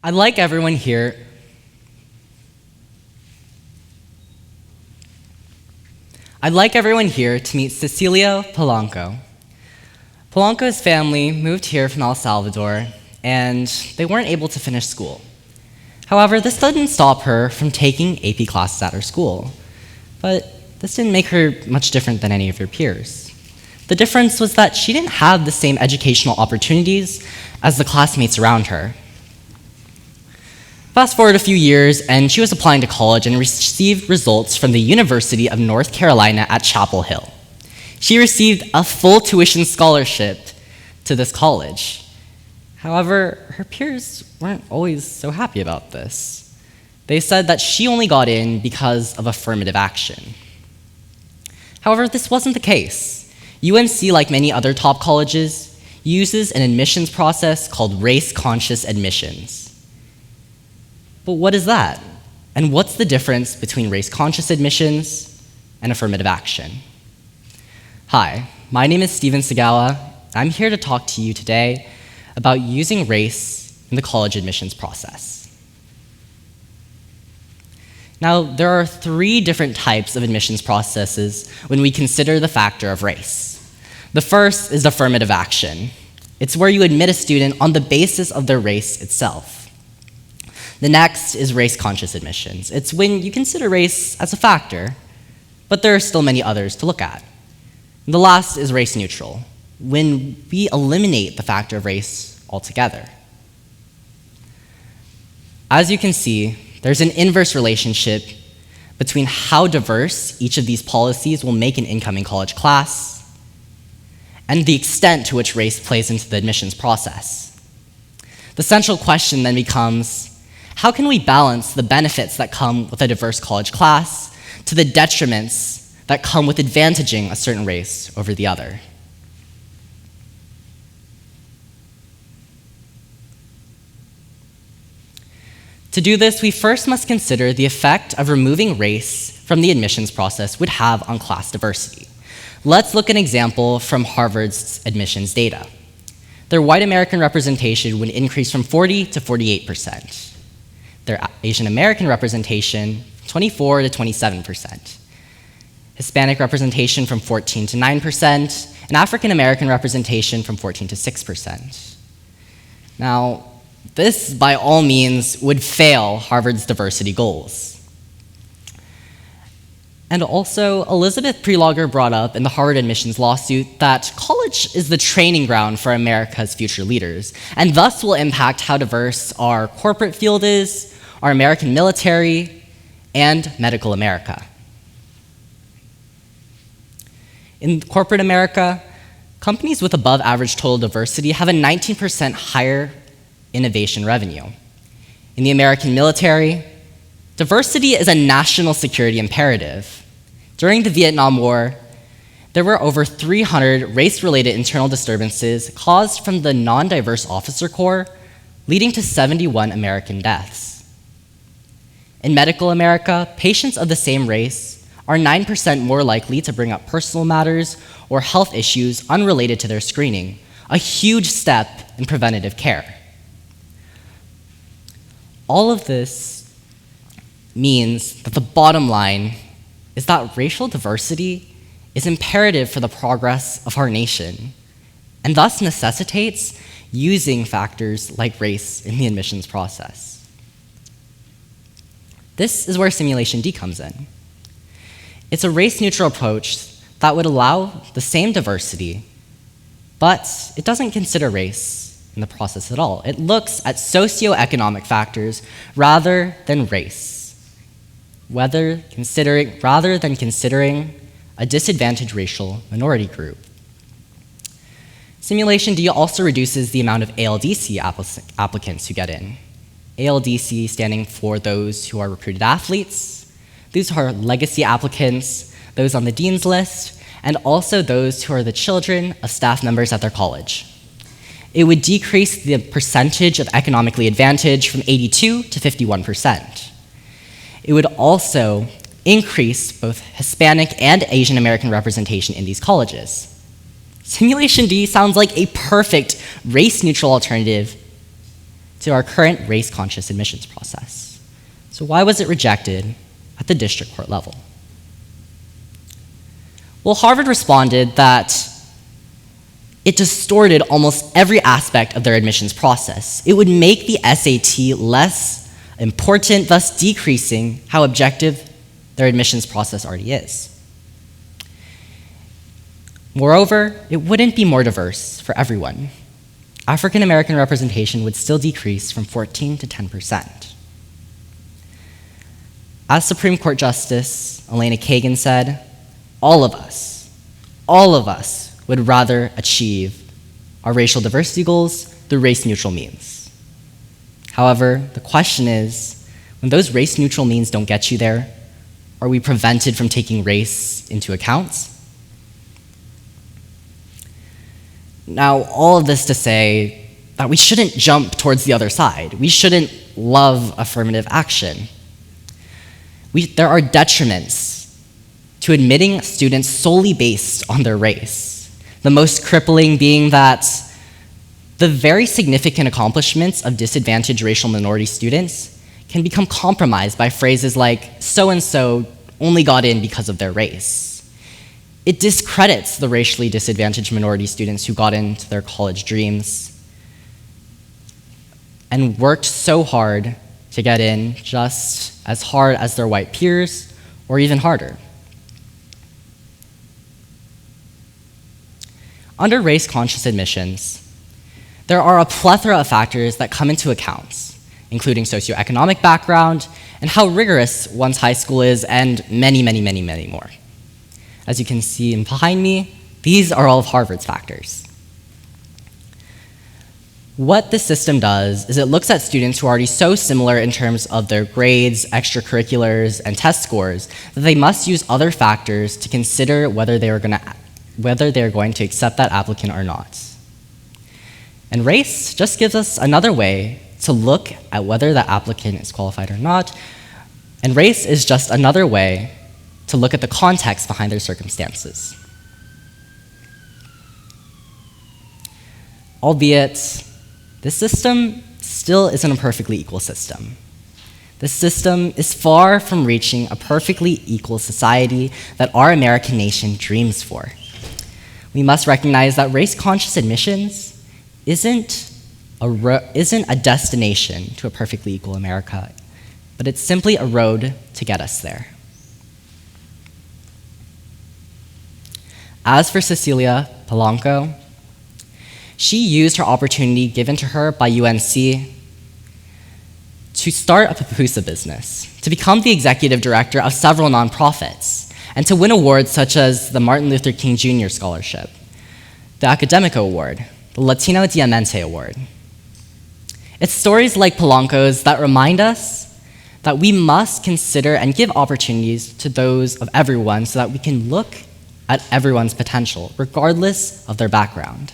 I'd like everyone here to meet Cecilia Polanco. Polanco's family moved here from El Salvador, and they weren't able to finish school. However, this didn't stop her from taking AP classes at her school, but this didn't make her much different than any of her peers. The difference was that she didn't have the same educational opportunities as the classmates around her. Fast forward a few years, and she was applying to college and received results from the University of North Carolina at Chapel Hill. She received a full tuition scholarship to this college. However, her peers weren't always so happy about this. They said that she only got in because of affirmative action. However, this wasn't the case. UNC, like many other top colleges, uses an admissions process called race-conscious admissions. But what is that? And what's the difference between race-conscious admissions and affirmative action? Hi, my name is Segawa. I'm here to talk to you today about using race in the college admissions process. Now, there are 3 different types of admissions processes when we consider the factor of race. The first is affirmative action. It's where you admit a student on the basis of their race itself. The next is race-conscious admissions. It's when you consider race as a factor, but there are still many others to look at. And the last is race-neutral, when we eliminate the factor of race altogether. As you can see, there's an inverse relationship between how diverse each of these policies will make an incoming college class and the extent to which race plays into the admissions process. The central question then becomes, how can we balance the benefits that come with a diverse college class to the detriments that come with advantaging a certain race over the other? To do this, we first must consider the effect of removing race from the admissions process would have on class diversity. Let's look at an example from Harvard's admissions data. Their white American representation would increase from 40 to 48%. Their Asian American representation, 24 to 27%. Hispanic representation from 14 to 9%, and African American representation from 14 to 6%. Now, this, by all means, would fail Harvard's diversity goals. And also, Elizabeth Prelogger brought up in the Harvard admissions lawsuit that college is the training ground for America's future leaders, and thus will impact how diverse our corporate field is, our American military, and medical America. In corporate America, companies with above average total diversity have a 19% higher innovation revenue. In the American military, diversity is a national security imperative. During the Vietnam War, there were over 300 race-related internal disturbances caused from the non-diverse officer corps, leading to 71 American deaths. In medical America, patients of the same race are 9% more likely to bring up personal matters or health issues unrelated to their screening, a huge step in preventative care. All of this means that the bottom line is that racial diversity is imperative for the progress of our nation, and thus necessitates using factors like race in the admissions process. This is where Simulation D comes in. It's a race-neutral approach that would allow the same diversity, but it doesn't consider race in the process at all. It looks at socioeconomic factors rather than race, rather than considering a disadvantaged racial minority group. Simulation D also reduces the amount of ALDC applicants who get in. ALDC standing for those who are recruited athletes, those who are legacy applicants, those on the dean's list, and also those who are the children of staff members at their college. It would decrease the percentage of economically advantaged from 82 to 51%. It would also increase both Hispanic and Asian American representation in these colleges. Simulation D sounds like a perfect race-neutral alternative to our current race-conscious admissions process. So why was it rejected at the district court level? Well, Harvard responded that it distorted almost every aspect of their admissions process. It would make the SAT less important, thus decreasing how objective their admissions process already is. Moreover, it wouldn't be more diverse for everyone. African American representation would still decrease from 14 to 10%. As Supreme Court Justice Elena Kagan said, all of us would rather achieve our racial diversity goals through race-neutral means. However, the question is, when those race-neutral means don't get you there, are we prevented from taking race into account? Now, all of this to say that we shouldn't jump towards the other side. We shouldn't love affirmative action. There are detriments to admitting students solely based on their race. The most crippling being that the very significant accomplishments of disadvantaged racial minority students can become compromised by phrases like, so-and-so only got in because of their race. It discredits the racially disadvantaged minority students who got into their college dreams and worked so hard to get in, just as hard as their white peers, or even harder. Under race-conscious admissions, there are a plethora of factors that come into account, including socioeconomic background and how rigorous one's high school is, and many, many, many, many more. As you can see behind me, these are all of Harvard's factors. What this system does is it looks at students who are already so similar in terms of their grades, extracurriculars, and test scores that they must use other factors to consider whether they're going to accept that applicant or not. And race just gives us another way to look at whether the applicant is qualified or not, and race is just another way to look at the context behind their circumstances. Albeit, this system still isn't a perfectly equal system. This system is far from reaching a perfectly equal society that our American nation dreams for. We must recognize that race-conscious admissions isn't a destination to a perfectly equal America, but it's simply a road to get us there. As for Cecilia Polanco, she used her opportunity given to her by UNC to start a pupusa business, to become the executive director of several nonprofits, and to win awards such as the Martin Luther King Jr. Scholarship, the Academico Award, the Latino Diamante Award. It's stories like Polanco's that remind us that we must consider and give opportunities to those of everyone so that we can look at everyone's potential, regardless of their background.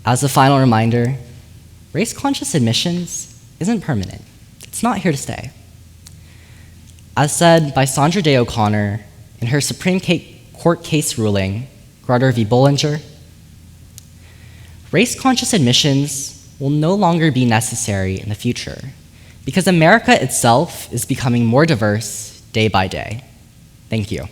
As a final reminder, race-conscious admissions isn't permanent. It's not here to stay. As said by Sandra Day O'Connor in her Supreme Court case ruling, Grutter v. Bollinger, race-conscious admissions will no longer be necessary in the future because America itself is becoming more diverse day by day. Thank you.